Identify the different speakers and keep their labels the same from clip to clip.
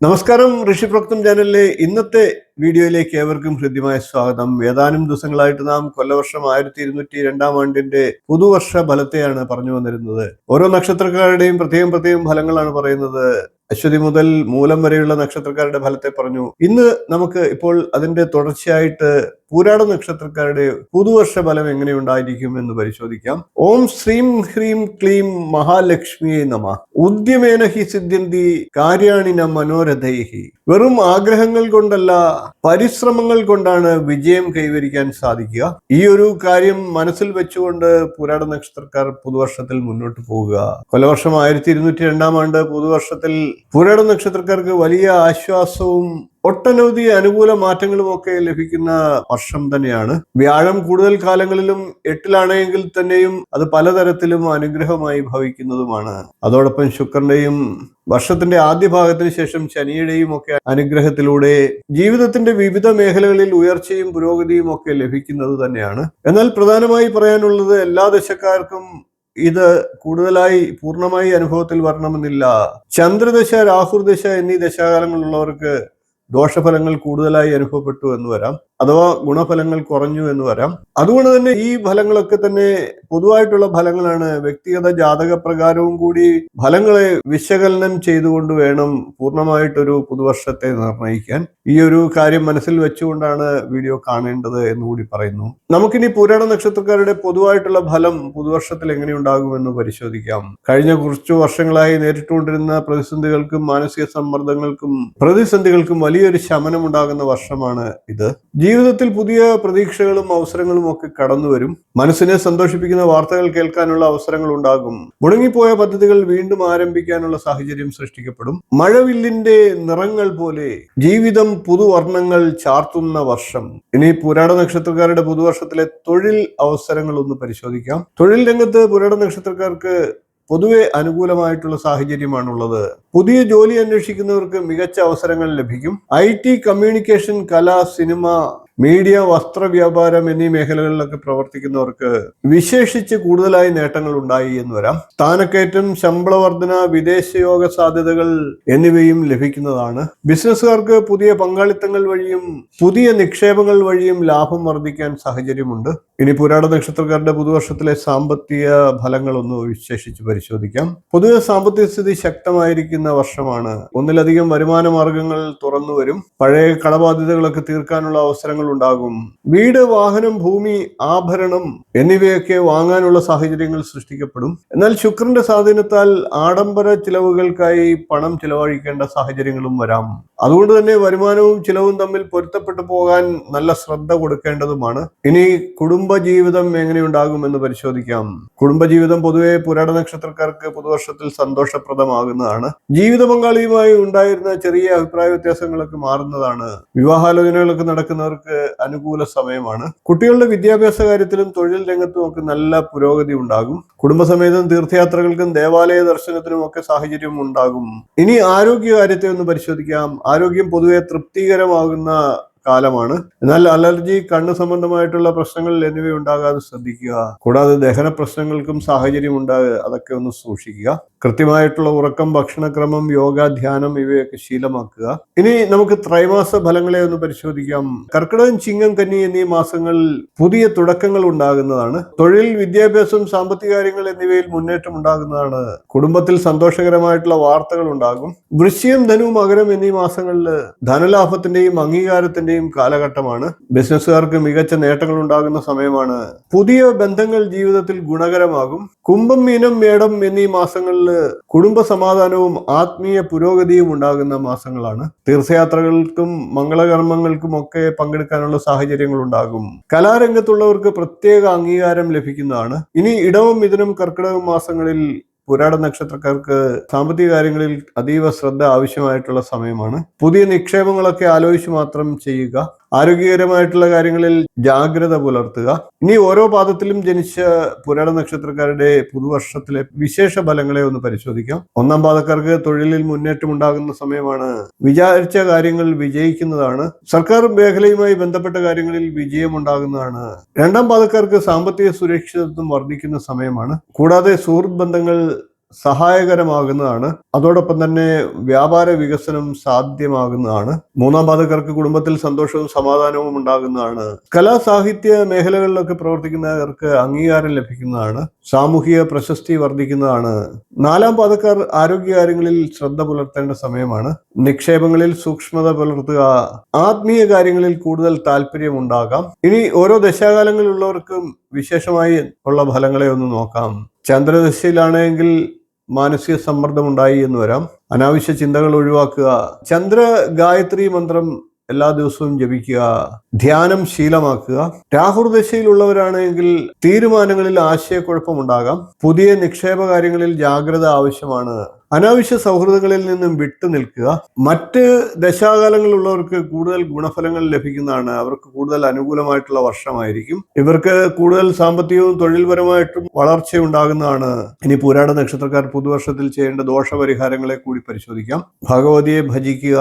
Speaker 1: നമസ്കാരം. ഋഷിപ്രോക്തം ചാനലിലെ ഇന്നത്തെ വീഡിയോയിലേക്ക് ഏവർക്കും ഹൃദ്യമായ സ്വാഗതം. ഏതാനും ദിവസങ്ങളായിട്ട് നാം കൊല്ലവർഷം 1202 പുതുവർഷ ഫലത്തെയാണ് പറഞ്ഞു വന്നിരുന്നത്. ഓരോ നക്ഷത്രക്കാരുടെയും പ്രത്യേകം ഫലങ്ങളാണ് പറയുന്നത്. അശ്വതി മുതൽ മൂലം വരെയുള്ള നക്ഷത്രക്കാരുടെ ഫലത്തെ പറഞ്ഞു. ഇന്ന് നമുക്ക് ഇപ്പോൾ അതിന്റെ തുടർച്ചയായിട്ട് പൂരാട നക്ഷത്രക്കാരുടെ പുതുവർഷ ഫലം എങ്ങനെയുണ്ടായിരിക്കും എന്ന് പരിശോധിക്കാം. ഓം ശ്രീം ഹ്രീം ക്ലീം മഹാലക്ഷ്മിയെ നമഃ. ഉദ്യമേന ഹി സിദ്ധ്യന്തി കാര്യാണിന മനോരഥൈഹി. വെറും ആഗ്രഹങ്ങൾ കൊണ്ടല്ല, പരിശ്രമങ്ങൾ കൊണ്ടാണ് വിജയം കൈവരിക്കാൻ സാധിക്കുക. ഈ ഒരു കാര്യം മനസ്സിൽ വെച്ചുകൊണ്ട് പൂരാട നക്ഷത്രക്കാർ പുതുവർഷത്തിൽ മുന്നോട്ട് പോവുക. കൊല്ലവർഷം 1202 പുതുവർഷത്തിൽ പൂരാട നക്ഷത്രക്കാർക്ക് വലിയ ആശ്വാസവും ഒട്ടനവധി അനുകൂല മാറ്റങ്ങളും ഒക്കെ ലഭിക്കുന്ന വർഷം തന്നെയാണ്. വ്യാഴം കൂടുതൽ കാലങ്ങളിലും 8-ലാണെങ്കിൽ തന്നെയും അത് പലതരത്തിലും അനുഗ്രഹമായി ഭവിക്കുന്നതുമാണ്. അതോടൊപ്പം ശുക്രന്റെയും വർഷത്തിന്റെ ആദ്യ ഭാഗത്തിന് ശേഷം ശനിയുടെയും ഒക്കെ അനുഗ്രഹത്തിലൂടെ ജീവിതത്തിന്റെ വിവിധ മേഖലകളിൽ ഉയർച്ചയും പുരോഗതിയും ഒക്കെ ലഭിക്കുന്നത് തന്നെയാണ്. എന്നാൽ പ്രധാനമായി പറയാനുള്ളത്, എല്ലാ ദശക്കാർക്കും ഇത് കൂടുതലായി പൂർണ്ണമായി അനുഭവത്തിൽ വരണമെന്നില്ല. ചന്ദ്രദശ, രാഹുർദശ എന്നീ ദശാകാലങ്ങളുള്ളവർക്ക് ദോഷഫലങ്ങൾ കൂടുതലായി അനുഭവപ്പെട്ടു എന്ന് വരാം, അഥവാ ഗുണഫലങ്ങൾ കുറഞ്ഞു എന്ന് വരാം. അതുകൊണ്ട് തന്നെ ഈ ഫലങ്ങളൊക്കെ തന്നെ പൊതുവായിട്ടുള്ള ഫലങ്ങളാണ്. വ്യക്തിഗത ജാതക പ്രകാരവും കൂടി ഫലങ്ങളെ വിശകലനം ചെയ്തുകൊണ്ട് വേണം പൂർണ്ണമായിട്ടൊരു പുതുവർഷത്തെ നിർണ്ണയിക്കാൻ. ഈ ഒരു കാര്യം മനസ്സിൽ വെച്ചുകൊണ്ടാണ് വീഡിയോ കാണേണ്ടത് എന്നുകൂടി പറയുന്നു. നമുക്കിനി പൂരാട നക്ഷത്രക്കാരുടെ പൊതുവായിട്ടുള്ള ഫലം പുതുവർഷത്തിൽ എങ്ങനെയുണ്ടാകുമെന്ന് പരിശോധിക്കാം. കഴിഞ്ഞ കുറച്ചു വർഷങ്ങളായി നേരിട്ടുകൊണ്ടിരുന്ന പ്രതിസന്ധികൾക്കും മാനസിക സമ്മർദ്ദങ്ങൾക്കും പ്രതിസന്ധികൾക്കും വലിയൊരു ശമനം ഉണ്ടാകുന്ന വർഷമാണ് ഇത്. ജീവിതത്തിൽ പുതിയ പ്രതീക്ഷകളും അവസരങ്ങളും ഒക്കെ കടന്നു വരും. മനസ്സിനെ സന്തോഷിപ്പിക്കുന്ന വാർത്തകൾ കേൾക്കാനുള്ള അവസരങ്ങൾ ഉണ്ടാകും. മുടങ്ങിപ്പോയ പദ്ധതികൾ വീണ്ടും ആരംഭിക്കാനുള്ള സാഹചര്യം സൃഷ്ടിക്കപ്പെടും. മഴവില്ലിന്റെ നിറങ്ങൾ പോലെ ജീവിതം പുതുവർണ്ണങ്ങൾ ചാർത്തുന്ന വർഷം. ഇനി പൂരാട നക്ഷത്രക്കാരുടെ പുതുവർഷത്തിലെ തൊഴിൽ അവസരങ്ങൾ ഒന്ന് പരിശോധിക്കാം. തൊഴിൽ രംഗത്ത് പൂരാട നക്ഷത്രക്കാർക്ക് പൊതുവെ അനുകൂലമായിട്ടുള്ള സാഹചര്യമാണുള്ളത്. പുതിയ ജോലി അന്വേഷിക്കുന്നവർക്ക് മികച്ച അവസരങ്ങൾ ലഭിക്കും. IT, കമ്മ്യൂണിക്കേഷൻ, കല, സിനിമ, മീഡിയ, വസ്ത്ര വ്യാപാരം എന്നീ മേഖലകളിലൊക്കെ പ്രവർത്തിക്കുന്നവർക്ക് വിശേഷിച്ച് കൂടുതലായി നേട്ടങ്ങൾ ഉണ്ടായി എന്ന് വരാം. സ്ഥാനക്കയറ്റം, ശമ്പള വർധന, വിദേശയോഗ സാധ്യതകൾ എന്നിവയും ലഭിക്കുന്നതാണ്. ബിസിനസ്സുകാർക്ക് പുതിയ പങ്കാളിത്തങ്ങൾ വഴിയും പുതിയ നിക്ഷേപങ്ങൾ വഴിയും ലാഭം വർദ്ധിക്കാൻ സാഹചര്യമുണ്ട്. ഇനി പൂരാട നക്ഷത്രക്കാരുടെ പുതുവർഷത്തിലെ സാമ്പത്തിക ഫലങ്ങളൊന്ന് വിശേഷിച്ച് പരിശോധിക്കാം. പൊതുവെ സാമ്പത്തിക സ്ഥിതി ശക്തമായിരിക്കുന്ന വർഷമാണ്. ഒന്നിലധികം വരുമാന മാർഗങ്ങൾ തുറന്നു വരും. പഴയ കടബാധ്യതകളൊക്കെ തീർക്കാനുള്ള അവസരങ്ങൾ ഉണ്ടാകും. വീട്, വാഹനം, ഭൂമി, ആഭരണം എന്നിവയൊക്കെ വാങ്ങാനുള്ള സാഹചര്യങ്ങൾ സൃഷ്ടിക്കപ്പെടും. എന്നാൽ ശുക്രന്റെ സ്വാധീനത്താൽ ആഡംബര ചിലവുകൾക്കായി പണം ചിലവഴിക്കേണ്ട സാഹചര്യങ്ങളും വരാം. അതുകൊണ്ട് തന്നെ വരുമാനവും ചിലവും തമ്മിൽ പൊരുത്തപ്പെട്ടു പോകാൻ നല്ല ശ്രദ്ധ കൊടുക്കേണ്ടതുമാണ്. ഇനി കുടുംബജീവിതം എങ്ങനെയുണ്ടാകുമെന്ന് പരിശോധിക്കാം. കുടുംബജീവിതം പൊതുവെ പൂരാട നക്ഷത്രക്കാർക്ക് പുതുവർഷത്തിൽ സന്തോഷപ്രദമാകുന്നതാണ്. ജീവിത പങ്കാളിയുമായി ഉണ്ടായിരുന്ന ചെറിയ അഭിപ്രായ വ്യത്യാസങ്ങളൊക്കെ മാറുന്നതാണ്. വിവാഹാലോചനകളൊക്കെ നടക്കുന്നവർക്ക് അനുകൂല സമയമാണ്. കുട്ടികളുടെ വിദ്യാഭ്യാസ കാര്യത്തിലും തൊഴിൽ രംഗത്തും ഒക്കെ നല്ല പുരോഗതി ഉണ്ടാകും. കുടുംബസമേതം തീർത്ഥയാത്രകൾക്കും ദേവാലയ ദർശനത്തിനും ഒക്കെ സാഹചര്യം ഉണ്ടാകും. ഇനി ആരോഗ്യകാര്യത്തെ ഒന്ന് പരിശോധിക്കാം. ആരോഗ്യം പൊതുവെ തൃപ്തികരമാകുന്ന കാലമാണ്. എന്നാൽ അലർജി, കണ്ണ് സംബന്ധമായിട്ടുള്ള പ്രശ്നങ്ങൾ എന്നിവ ഉണ്ടാകാതെ ശ്രദ്ധിക്കുക. കൂടാതെ ദഹന പ്രശ്നങ്ങൾക്കും സാഹചര്യം ഉണ്ടാകുക, അതൊക്കെ ഒന്ന് സൂക്ഷിക്കുക. കൃത്യമായിട്ടുള്ള ഉറക്കം, ഭക്ഷണക്രമം, യോഗ, ധ്യാനം ഇവയൊക്കെ ശീലമാക്കുക. ഇനി നമുക്ക് ത്രൈമാസ ഫലങ്ങളെ ഒന്ന് പരിശോധിക്കാം. കർക്കിടകം, ചിങ്ങം, കന്നി എന്നീ മാസങ്ങളിൽ പുതിയ തുടക്കങ്ങൾ ഉണ്ടാകുന്നതാണ്. തൊഴിൽ, വിദ്യാഭ്യാസം, സാമ്പത്തിക കാര്യങ്ങൾ എന്നിവയിൽ മുന്നേറ്റം ഉണ്ടാകുന്നതാണ്. കുടുംബത്തിൽ സന്തോഷകരമായിട്ടുള്ള വാർത്തകൾ ഉണ്ടാകും. വൃശ്ചികം, ധനു, മകരം എന്നീ മാസങ്ങളിൽ ധനലാഭത്തിന്റെയും അംഗീകാരത്തിന്റെയും കാലഘട്ടമാണ്. ബിസിനസ്സുകാർക്ക് മികച്ച നേട്ടങ്ങൾ ഉണ്ടാകുന്ന സമയമാണ്. പുതിയ ബന്ധങ്ങൾ ജീവിതത്തിൽ ഗുണകരമാകും. കുംഭം, മീനം, മേടം എന്നീ മാസങ്ങളിൽ കുടുംബ സമാധാനവും ആത്മീയ പുരോഗതിയും ഉണ്ടാകുന്ന മാസങ്ങളാണ്. തീർത്ഥയാത്രകൾക്കും മംഗളകർമ്മങ്ങൾക്കും ഒക്കെ പങ്കെടുക്കാനുള്ള സാഹചര്യങ്ങൾ ഉണ്ടാകും. കലാരംഗത്തുള്ളവർക്ക് പ്രത്യേക അംഗീകാരം ലഭിക്കുന്നതാണ്. ഇനി ഇടവം, മിഥുനം, കർക്കിടകം മാസങ്ങളിൽ പൂരാട നക്ഷത്രക്കാർക്ക് സാമ്പത്തിക കാര്യങ്ങളിൽ അതീവ ശ്രദ്ധ ആവശ്യമായിട്ടുള്ള സമയമാണ്. പുതിയ നിക്ഷേപങ്ങളൊക്കെ ആലോചിച്ച് മാത്രം ചെയ്യുക. ആരോഗ്യകരമായിട്ടുള്ള കാര്യങ്ങളിൽ ജാഗ്രത പുലർത്തുക. ഇനി ഓരോ പാദത്തിലും ജനിച്ച പൂരാട നക്ഷത്രക്കാരുടെ പുതുവർഷത്തിലെ വിശേഷ ഫലങ്ങളെ ഒന്ന് പരിശോധിക്കാം. ഒന്നാം പാദക്കാർക്ക് തൊഴിലിൽ മുന്നേറ്റം ഉണ്ടാകുന്ന സമയമാണ്. വിചാരിച്ച കാര്യങ്ങൾ വിജയിക്കുന്നതാണ്. സർക്കാർ മേഖലയുമായി ബന്ധപ്പെട്ട കാര്യങ്ങളിൽ വിജയം ഉണ്ടാകുന്നതാണ്. രണ്ടാം പാദക്കാർക്ക് സാമ്പത്തിക സുരക്ഷിതത്വം വർദ്ധിക്കുന്ന സമയമാണ്. കൂടാതെ സുഹൃത്ത് ബന്ധങ്ങൾ സഹായകരമാകുന്നതാണ്. അതോടൊപ്പം തന്നെ വ്യാപാര വികസനം സാധ്യമാകുന്നതാണ്. മൂന്നാം പാദക്കാർക്ക് കുടുംബത്തിൽ സന്തോഷവും സമാധാനവും ഉണ്ടാകുന്നതാണ്. കലാ സാഹിത്യ മേഖലകളിലൊക്കെ പ്രവർത്തിക്കുന്നവർക്ക് അംഗീകാരം ലഭിക്കുന്നതാണ്. സാമൂഹിക പ്രശസ്തി വർദ്ധിക്കുന്നതാണ്. നാലാം പാദക്കാർ ആരോഗ്യകാര്യങ്ങളിൽ ശ്രദ്ധ പുലർത്തേണ്ട സമയമാണ്. നിക്ഷേപങ്ങളിൽ സൂക്ഷ്മത പുലർത്തുക. ആത്മീയ കാര്യങ്ങളിൽ കൂടുതൽ താല്പര്യം ഉണ്ടാകാം. ഇനി ഓരോ ദശാകാലങ്ങളിലുള്ളവർക്കും വിശേഷമായി ഉള്ള ഫലങ്ങളെ ഒന്ന് നോക്കാം. ചന്ദ്രദശയിലാണെങ്കിൽ മാനസിക സമ്മർദ്ദം ഉണ്ടായി എന്ന് വരാം. അനാവശ്യ ചിന്തകൾ ഒഴിവാക്കുക. ചന്ദ്ര ഗായത്രി മന്ത്രം എല്ലാ ദിവസവും ജപിക്കുക. ധ്യാനം ശീലമാക്കുക. രാഹുർദശയിലുള്ളവരാണെങ്കിൽ തീരുമാനങ്ങളിൽ ആശയക്കുഴപ്പമുണ്ടാകാം. പുതിയ നിക്ഷേപ കാര്യങ്ങളിൽ ജാഗ്രത ആവശ്യമാണ്. അനാവശ്യ സൗഹൃദങ്ങളിൽ നിന്നും വിട്ടു നിൽക്കുക. മറ്റ് ദശാകാലങ്ങളിലുള്ളവർക്ക് കൂടുതൽ ഗുണഫലങ്ങൾ ലഭിക്കുന്നതാണ്. അവർക്ക് കൂടുതൽ അനുകൂലമായിട്ടുള്ള വർഷമായിരിക്കും. ഇവർക്ക് കൂടുതൽ സാമ്പത്തികവും തൊഴിൽപരമായിട്ടും വളർച്ചയുണ്ടാകുന്നതാണ്. ഇനി പുരാട നക്ഷത്രക്കാർ പുതുവർഷത്തിൽ ചെയ്യേണ്ട ദോഷപരിഹാരങ്ങളെ കൂടി പരിശോധിക്കാം. ഭഗവതിയെ ഭജിക്കുക.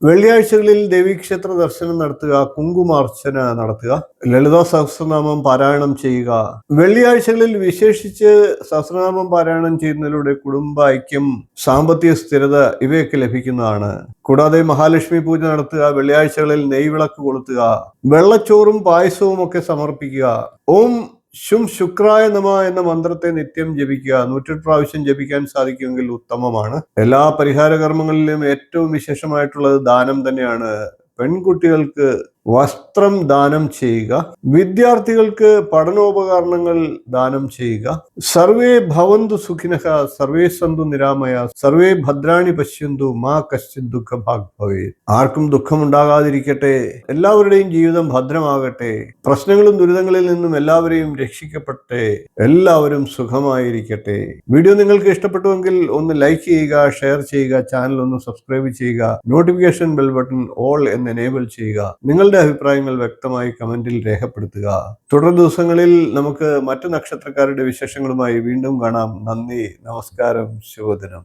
Speaker 1: വെള്ളിയാഴ്ചകളിൽ ദേവീക്ഷേത്ര ദർശനം നടത്തുക. കുങ്കുമാർച്ചന നടത്തുക. ലളിതാ സഹസ്രനാമം പാരായണം ചെയ്യുക. വെള്ളിയാഴ്ചകളിൽ വിശേഷിച്ച് സഹസ്രനാമം പാരായണം ചെയ്യുന്നതിലൂടെ കുടുംബ ഐക്യം, സാമ്പത്തിക സ്ഥിരത ഇവയൊക്കെ ലഭിക്കുന്നതാണ്. കൂടാതെ മഹാലക്ഷ്മി പൂജ നടത്തുക. വെള്ളിയാഴ്ചകളിൽ നെയ്വിളക്ക് കൊളുത്തുക. വെള്ളച്ചോറും പായസവും ഒക്കെ സമർപ്പിക്കുക. ഓം ശും ശുക്രായ നമ എന്ന മന്ത്രത്തെ നിത്യം ജപിക്കുക. 108 പ്രാവശ്യം ജപിക്കാൻ സാധിക്കുമെങ്കിൽ ഉത്തമമാണ്. എല്ലാ പരിഹാര കർമ്മങ്ങളിലും ഏറ്റവും വിശേഷമായിട്ടുള്ളത് ദാനം തന്നെയാണ്. പെൺകുട്ടികൾക്ക് വസ്ത്രം ദാനം ചെയ്യുക. വിദ്യാർത്ഥികൾക്ക് പഠനോപകരണങ്ങൾ ദാനം ചെയ്യുക. സർവേ ഭവന്തു സുഖിനഃ സർവേ സന്തു നിരാമയ സർവേ ഭദ്രാണി പശ്യന്തു മാ കശ്ചിത് ദുഃഖഭാഗ് ഭവേത്. ആർക്കും ദുഃഖമുണ്ടാകാതിരിക്കട്ടെ. എല്ലാവരുടെയും ജീവിതം ഭദ്രമാകട്ടെ. പ്രശ്നങ്ങളും ദുരിതങ്ങളിൽ നിന്നും എല്ലാവരെയും രക്ഷിക്കപ്പെട്ടെ. എല്ലാവരും സുഖമായിരിക്കട്ടെ. വീഡിയോ നിങ്ങൾക്ക് ഇഷ്ടപ്പെട്ടുവെങ്കിൽ ഒന്ന് ലൈക്ക് ചെയ്യുക, ഷെയർ ചെയ്യുക, ചാനൽ ഒന്ന് സബ്സ്ക്രൈബ് ചെയ്യുക, നോട്ടിഫിക്കേഷൻ ബെൽ ബട്ടൺ ഓൾ എന്ന് എനേബിൾ ചെയ്യുക. നിങ്ങളുടെ അഭിപ്രായങ്ങൾ വ്യക്തമായി കമന്റിൽ രേഖപ്പെടുത്തുക. തുടർ ദിവസങ്ങളിൽ നമുക്ക് മറ്റു നക്ഷത്രക്കാരുടെ വിശേഷങ്ങളുമായി വീണ്ടും കാണാം. നന്ദി, നമസ്കാരം, ശുഭദിനം.